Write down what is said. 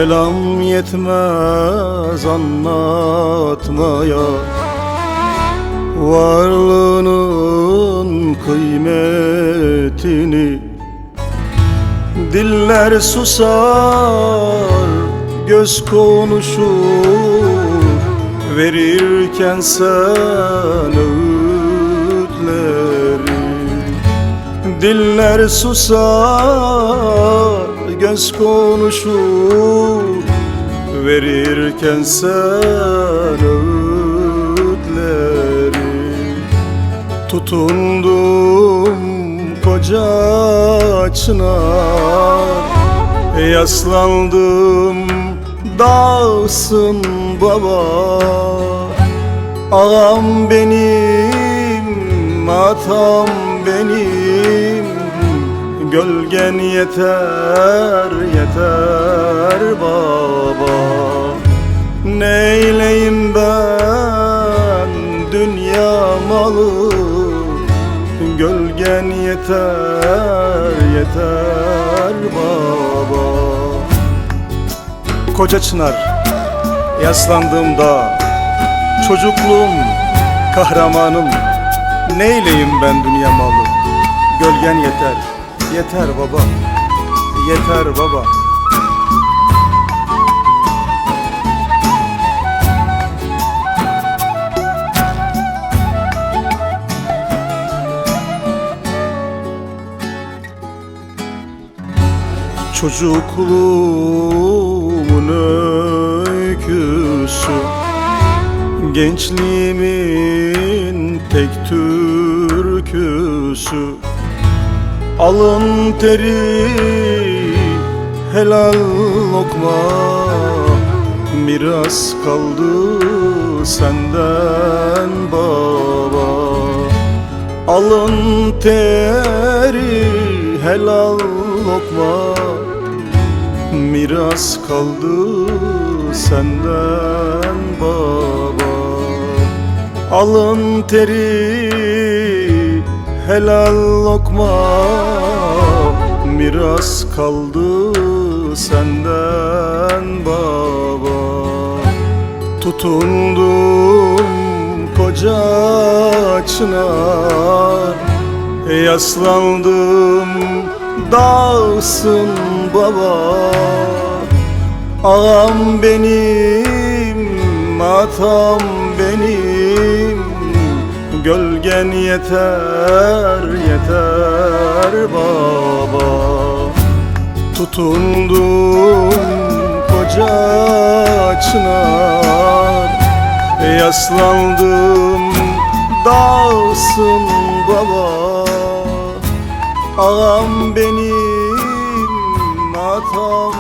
Kelam yetmez anlatmaya varlığının kıymetini. Diller susar, göz konuşur, verirken sen öğütleri. Diller susar, göz konuşur, verirken sen öğütleri. Tutundum koca çınar, yaslandım dağsın baba. Ağam benim, atam benim, gölgen yeter, yeter baba. Neyleyim ben dünya malı, gölgen yeter, yeter baba. Koca çınar, yaslandığımda çocukluğum, kahramanım. Neyleyim ben dünya malı, gölgen yeter, yeter baba, yeter baba. Çocukluğumun öyküsü, gençliğimin tek türküsü. Alın teri, helal lokma, miras kaldı senden baba. Alın teri, helal lokma, miras kaldı senden baba. Alın teri, helal lokma, miras kaldı senden baba. Tutundum koca çınar, yaslandım dağsın baba. Ağam benim, atam benim, gölgen yeter, yeter baba. Tutundum koca çınar, yaslandım dağsın baba. Ağam benim, atam